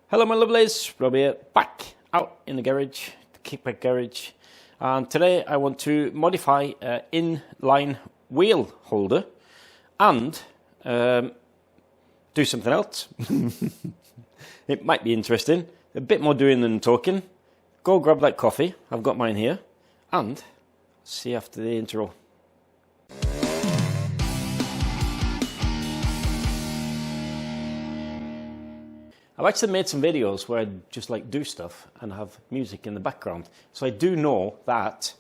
Hello my lovelies, Rob here, back out in the garage, the kickback garage, and today I want to modify an inline wheel holder and do something else. It might be interesting, a bit more doing than talking. Go grab that coffee, I've got mine here, and see you after the intro. I've actually made some videos where I just like do stuff and have music in the background. So I do know that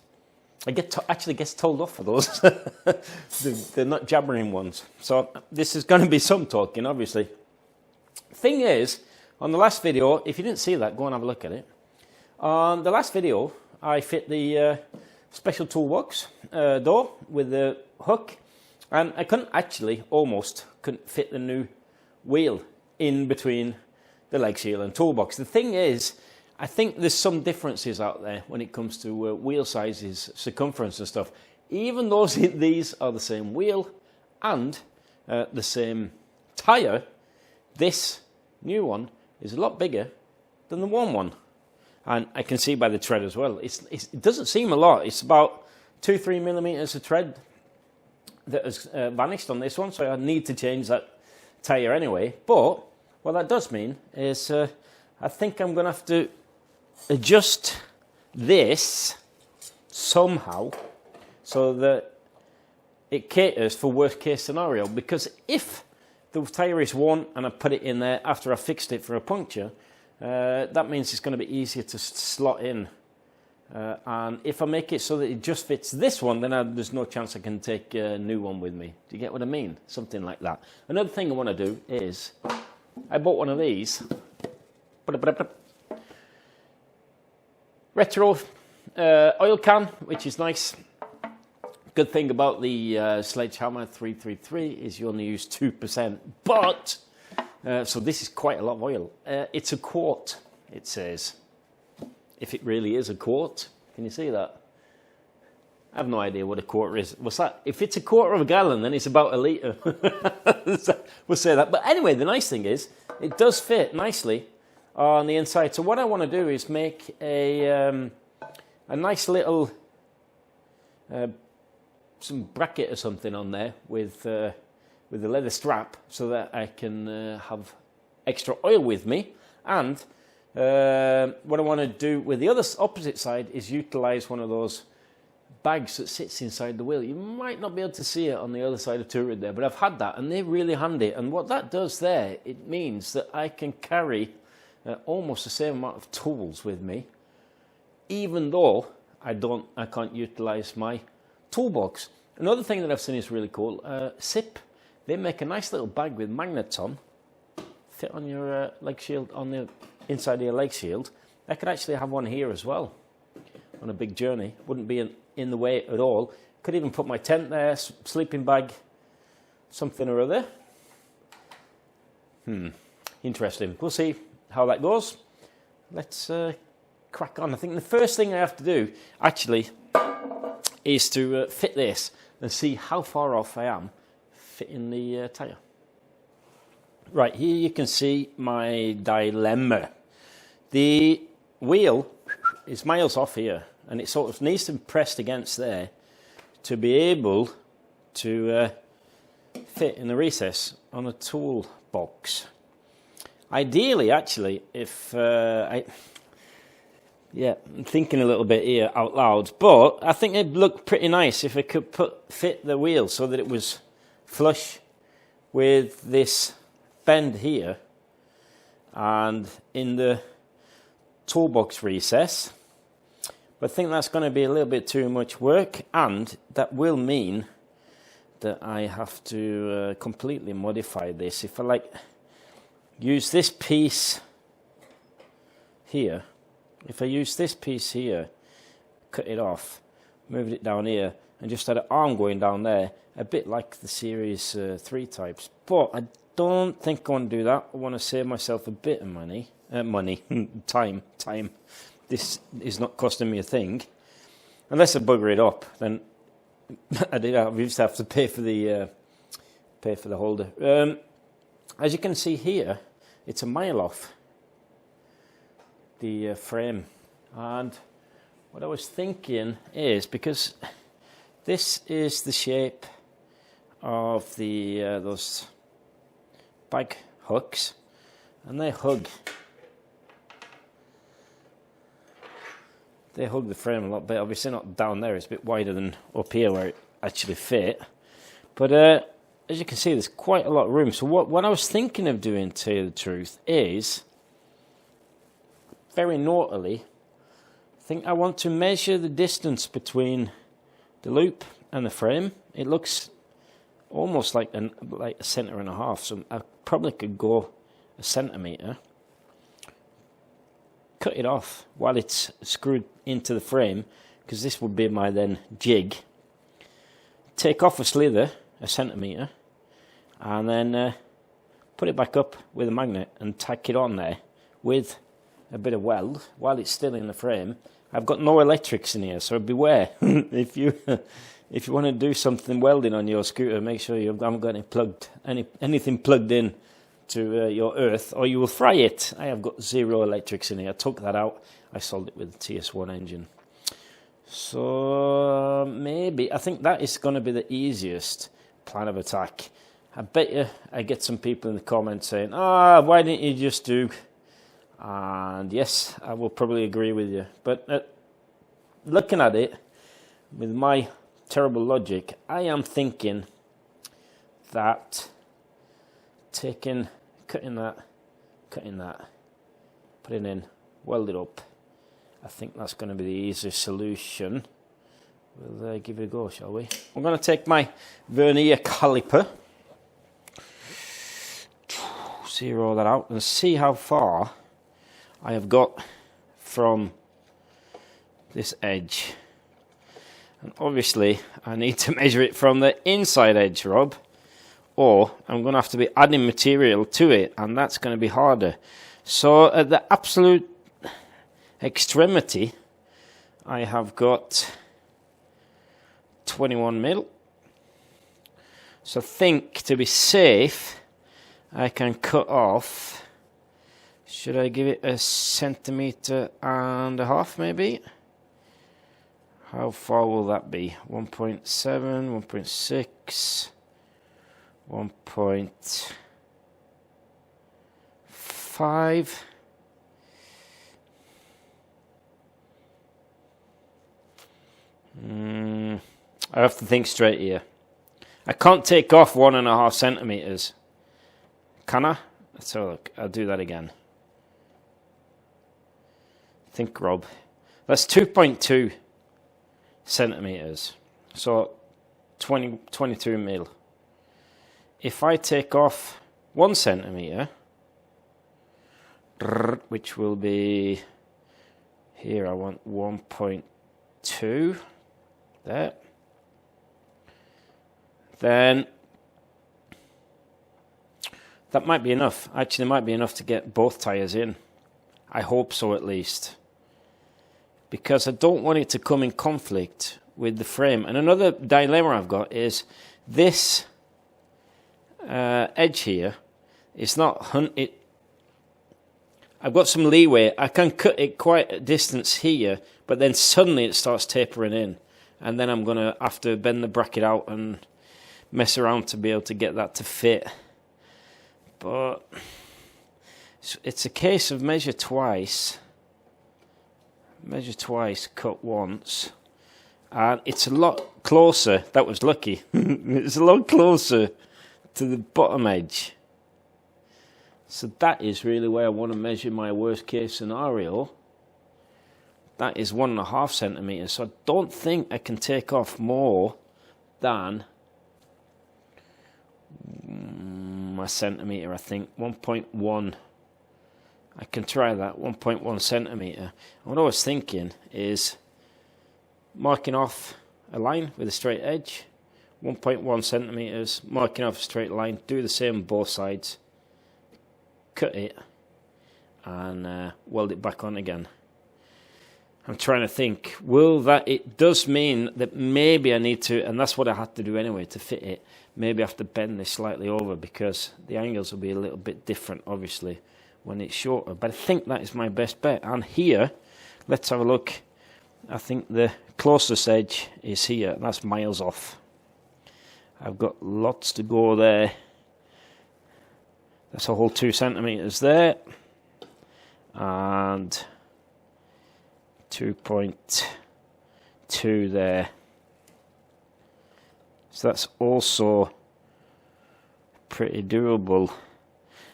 I actually gets told off for those. They're not jabbering ones. So this is going to be some talking, obviously. Thing is, on the last video, if you didn't see that, go and have a look at it. On the last video, I fit the special toolbox door with the hook. And I almost couldn't fit the new wheel in between the leg shield and toolbox. The thing is, I think there's some differences out there when it comes to wheel sizes, circumference and stuff. Even though these are the same wheel and the same tyre, this new one is a lot bigger than the one. And I can see by the tread as well. It doesn't seem a lot. It's about 2-3 millimeters of tread that has vanished on this one, so I need to change that tyre anyway. But what that does mean is I think I'm going to have to adjust this somehow so that it caters for worst case scenario. Because if the tyre is worn and I put it in there after I fixed it for a puncture, that means it's going to be easier to slot in. And if I make it so that it just fits this one, then there's no chance I can take a new one with me. Do you get what I mean? Something like that. Another thing I want to do is I bought one of these retro oil can, which is nice. Good thing about the Sledgehammer 333 is you only use 2%, but so this is quite a lot of oil. It's a quart, it says. If it really is a quart, can you see that? I have no idea what a quarter is. What's that? If it's a quarter of a gallon, then it's about a litre. We'll say that. But anyway, the nice thing is, it does fit nicely on the inside. So what I want to do is make a nice little some bracket or something on there with the leather strap, so that I can have extra oil with me. And what I want to do with the opposite side is utilize one of those bags that sits inside the wheel. You might not be able to see it on the other side of Tourid there, but I've had that and they're really handy. And what that does there, it means that I can carry almost the same amount of tools with me, even though I can't utilize my toolbox. Another thing that I've seen is really cool. SIP, they make a nice little bag with magnets on, fit on your leg shield, on the inside of your leg shield. I could actually have one here as well on a big journey. Wouldn't be in the way at all. Could even put my tent there, sleeping bag, something or other. Interesting. We'll see how that goes. Let's crack on. I think the first thing I have to do actually is to fit this and see how far off I am fitting the tyre. Right, here you can see my dilemma. The wheel is miles off here, and it sort of needs to be pressed against there to be able to fit in the recess on a toolbox. Ideally, actually, if I'm thinking a little bit here out loud, but I think it'd look pretty nice if I could fit the wheel so that it was flush with this bend here and in the toolbox recess. But I think that's going to be a little bit too much work, and that will mean that I have to completely modify this. If I use this piece here, cut it off, moved it down here, and just had an arm going down there, a bit like the Series 3 types. But I don't think I want to do that. I want to save myself a bit of money, time. This is not costing me a thing. Unless I bugger it up, then I just have to pay for the holder. As you can see here, it's a mile off. the frame. And what I was thinking is, because this is the shape of the those bag hooks, and they hug the frame a lot better. Obviously not down there, it's a bit wider than up here where it actually fit. But as you can see, there's quite a lot of room. So what I was thinking of doing, to tell you the truth, is very naughtily, I think I want to measure the distance between the loop and the frame. It looks almost like a centimetre and a half, so I probably could go a centimetre, cut it off while it's screwed into the frame, because this would be my then jig, take off a slither a centimetre, and then put it back up with a magnet and tack it on there with a bit of weld while it's still in the frame. I've got no electrics in here, so beware. if you want to do something welding on your scooter, make sure you haven't got anything plugged in to your earth, or you will fry it. I have got zero electrics in here. I took that out. I sold it with the TS1 engine. So maybe, I think that is going to be the easiest plan of attack. I bet you I get some people in the comments saying, why didn't you just do... And yes, I will probably agree with you. But looking at it, with my terrible logic, I am thinking that cutting that, putting in, weld it up, I think that's going to be the easiest solution. We'll give it a go, shall we? I'm going to take my vernier caliper, zero that out, and see how far I have got from this edge. And obviously I need to measure it from the inside edge, Rob, or I'm going to have to be adding material to it, and that's going to be harder. So at the absolute extremity, I have got 21 mil. So I think, to be safe, I can cut off, should I give it a 1.5 centimeters maybe? How far will that be? 1.7, 1.6, 1.5. I have to think straight here. I can't take off 1.5 centimeters. Can I? Let's have a look. I'll do that again. Think, Rob. That's 2.2 centimeters. So 22 mil. If I take off 1 centimeter, which will be here, I want 1.2 there. Then that might be enough. Actually, it might be enough to get both tires in. I hope so, at least. Because I don't want it to come in conflict with the frame. And another dilemma I've got is this edge here. It's not... I've got some leeway. I can cut it quite a distance here, but then suddenly it starts tapering in. And then I'm going to have to bend the bracket out and mess around to be able to get that to fit. But it's a case of measure twice, cut once, and it's a lot closer. That was lucky. It's a lot closer to the bottom edge. So that is really where I want to measure my worst case scenario. That is 1.5 centimeters. So I don't think I can take off more than a centimeter. I think 1.1. I can try that, 1.1 centimeter. And what I was thinking is marking off a line with a straight edge, 1.1 centimeters, marking off a straight line, do the same on both sides, cut it, and weld it back on again. I'm trying to think, it does mean that maybe I need to, and that's what I had to do anyway to fit it, maybe I have to bend this slightly over because the angles will be a little bit different, obviously, when it's shorter. But I think that is my best bet. And here, let's have a look. I think the closest edge is here. That's miles off. I've got lots to go there. That's a whole 2 centimeters there. And 2.2 there. So that's also pretty doable.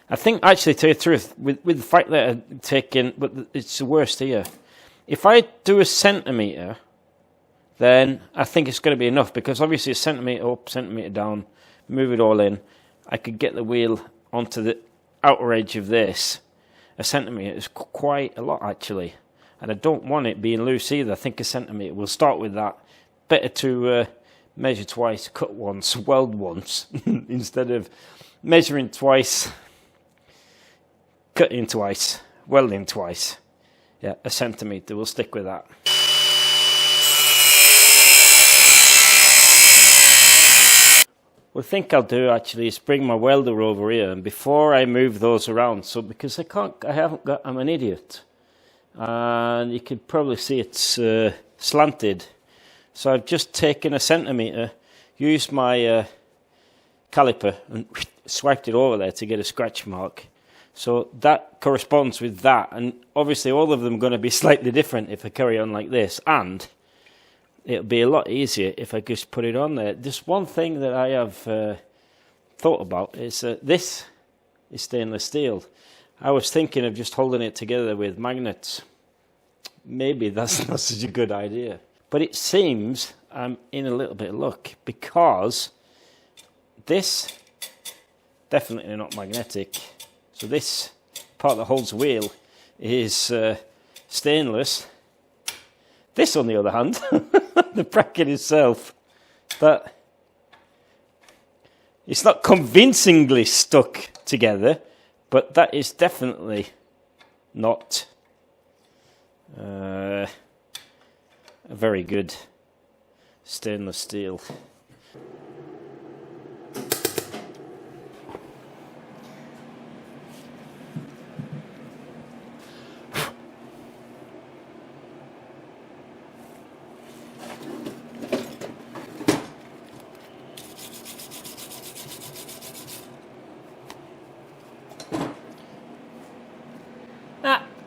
I think, actually, to tell you the truth, with the fact that I'm taking, but it's the worst here. If I do a centimetre, then I think it's going to be enough, because obviously a centimetre up, centimetre down, move it all in. I could get the wheel onto the outer edge of this. A centimetre is quite a lot, actually. And I don't want it being loose either. I think a centimetre, we'll start with that. Better to measure twice, cut once, weld once, instead of measuring twice, cutting twice, welding twice. Yeah, a centimetre, we'll stick with that. What I think I'll do actually is bring my welder over here, and before I move those around, so because I haven't got, I'm an idiot. And you can probably see it's slanted. So I've just taken a centimetre, used my caliper and swiped it over there to get a scratch mark. So that corresponds with that, and obviously all of them are going to be slightly different if I carry on like this, and it'll be a lot easier if I just put it on there. Just one thing that I have thought about is this is stainless steel. I was thinking of just holding it together with magnets. Maybe that's not such a good idea. But it seems I'm in a little bit of luck, because this, definitely not magnetic. So this part that holds the wheel is stainless. This, on the other hand, the bracket itself, that it's not convincingly stuck together, but that is definitely not a very good stainless steel.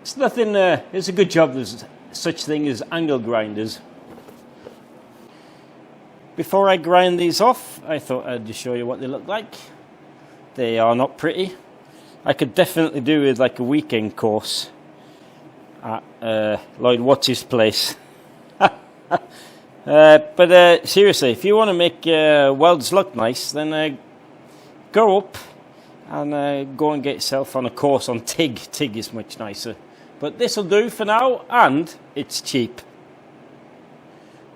It's nothing, it's a good job there's such thing as angle grinders. Before I grind these off, I thought I'd just show you what they look like. They are not pretty. I could definitely do with like a weekend course at Lloyd Watts' place. But seriously, if you want to make welds look nice, then go up and go and get yourself on a course on TIG. TIG is much nicer. But this will do for now, and it's cheap.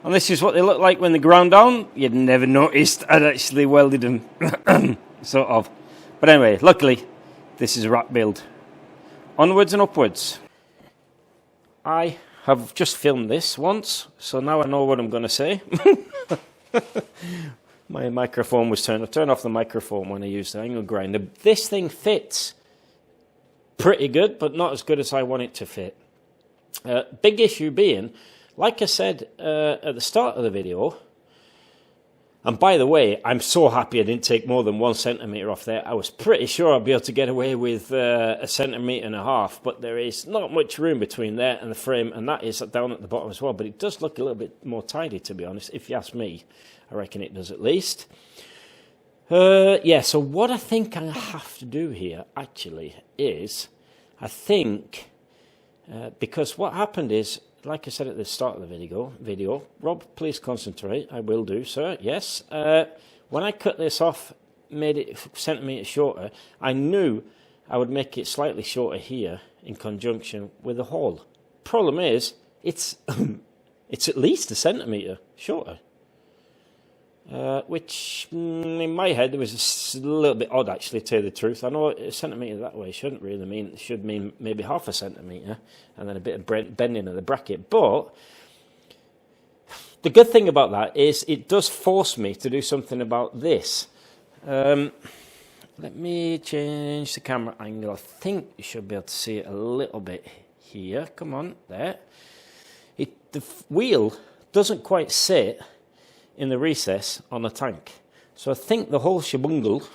And this is what they look like when they're ground down. You'd never noticed I'd actually welded them, sort of. But anyway, luckily, this is a rack build. Onwards and upwards. I have just filmed this once, so now I know what I'm going to say. My microphone was turned. I turned off the microphone when I used the angle grinder. This thing fits pretty good, but not as good as I want it to fit. Big issue being, like I said at the start of the video, and by the way, I'm so happy I didn't take more than 1 centimetre off there. I was pretty sure I'd be able to get away with 1.5 centimetres, but there is not much room between there and the frame, and that is down at the bottom as well. But it does look a little bit more tidy, to be honest, if you ask me. I reckon it does at least. Yeah, so what I think I have to do here, actually, is I think, because what happened is, like I said at the start of the video, Rob, please concentrate. I will do, sir. Yes. When I cut this off, made it a centimetre shorter, I knew I would make it slightly shorter here in conjunction with the hole. Problem is, it's it's at least 1 centimetre shorter. Which, in my head, was a little bit odd, actually, to tell you the truth. I know 1 centimetre that way shouldn't really mean, it should mean maybe 0.5 centimetre, and then a bit of bending of the bracket. But the good thing about that is it does force me to do something about this. Let me change the camera angle. I think you should be able to see it a little bit here. Come on, there. The wheel doesn't quite sit in the recess on the tank. So I think the whole shabungle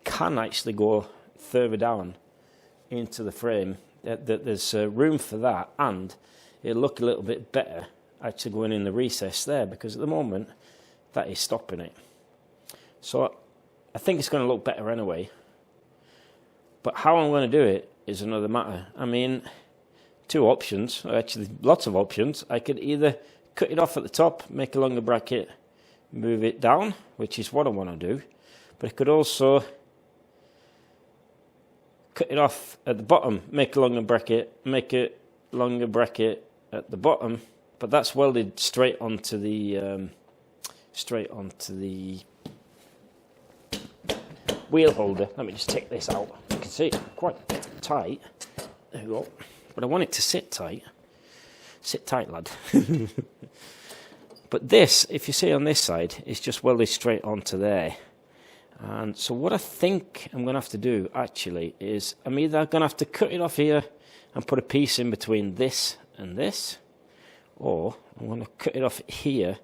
can actually go further down into the frame. There's room for that, and it'll look a little bit better actually going in the recess there, because at the moment that is stopping it. So I think it's going to look better anyway. But how I'm going to do it is another matter. I mean, two options, actually lots of options. I could either cut it off at the top, make a longer bracket, move it down, which is what I want to do. But I could also cut it off at the bottom, make a longer bracket, make a longer bracket at the bottom. But that's welded straight onto the wheel holder. Let me just take this out. You can see it's quite tight. There we go. But I want it to sit tight. Sit tight, lad. But this, if you see on this side, is just welded straight onto there. And so what I think I'm going to have to do, actually, is I'm either going to have to cut it off here and put a piece in between this and this, or I'm going to cut it off here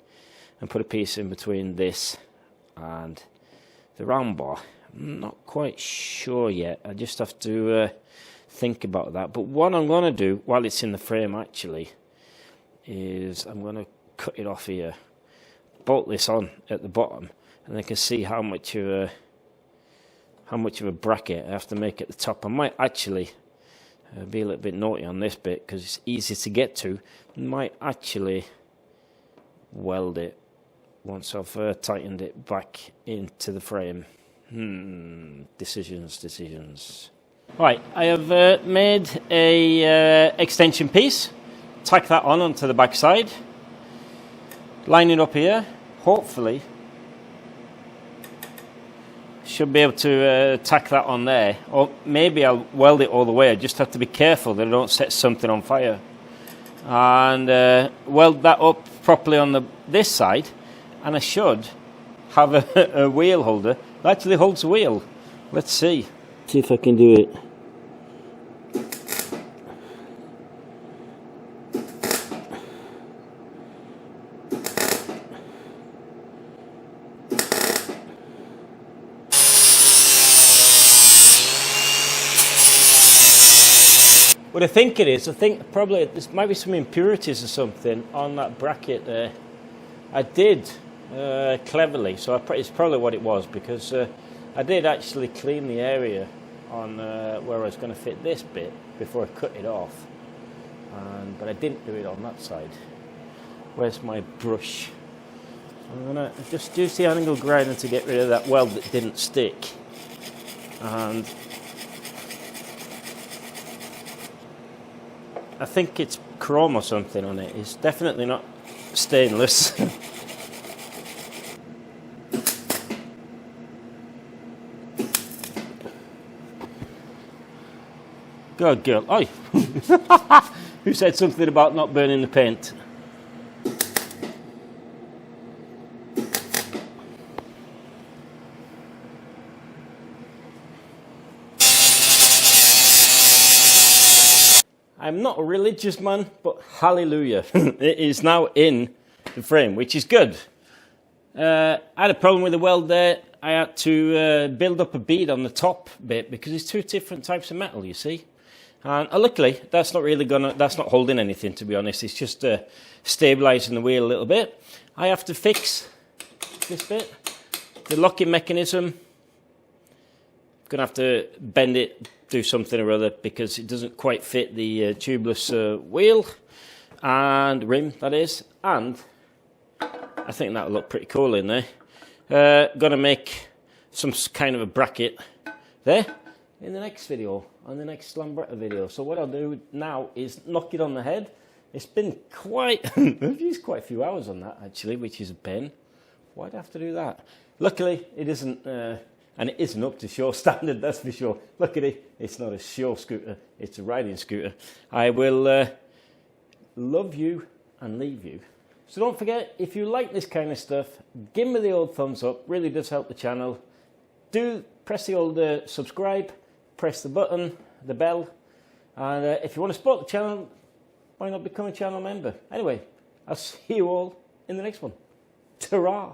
and put a piece in between this and the round bar. I'm not quite sure yet. I just have to think about that. But what I'm going to do while it's in the frame actually is I'm going to cut it off here, bolt this on at the bottom, and I can see how much of a bracket I have to make at the top. I might actually be a little bit naughty on this bit because it's easy to get to. I might actually weld it once I've tightened it back into the frame. Decisions. Right, I have made a extension piece. Tack that on onto the back side. Line it up here. Hopefully, should be able to tack that on there. Or maybe I'll weld it all the way. I just have to be careful that I don't set something on fire. And weld that up properly on this side. And I should have a wheel holder that actually holds the wheel. Let's see. See if I can do it. What I think it is, I think probably there might be some impurities or something on that bracket there. I did cleverly, so it's probably what it was, because I did actually clean the area on where I was going to fit this bit before I cut it off, but I didn't do it on that side. Where's my brush? I'm going to just use the angle grinder to get rid of that weld that didn't stick, and I think it's chrome or something on it. It's definitely not stainless. Good girl. Oi! Who said something about not burning the paint? I'm not a religious man, but hallelujah. It is now in the frame, which is good. I had a problem with the weld there. I had to build up a bead on the top bit because it's two different types of metal, you see. And luckily, that's not holding anything, to be honest. It's just stabilizing the wheel a little bit. I have to fix this bit, the locking mechanism. Gonna have to bend it, do something or other, because it doesn't quite fit the tubeless wheel and rim, that is. And I think that'll look pretty cool in there. Gonna make some kind of a bracket there in the next video, on the next Lambretta video. So what I'll do now is knock it on the head. It's been I've used quite a few hours on that actually, which is a pain. Why'd I have to do that? Luckily, it isn't, and it isn't up to show standard, that's for sure. Luckily, it's not a show scooter, it's a riding scooter. I will love you and leave you. So don't forget, if you like this kind of stuff, give me the old thumbs up, really does help the channel. Do press the old subscribe, press the button, the bell, and if you want to support the channel, why not become a channel member? Anyway, I'll see you all in the next one. Ta-ra!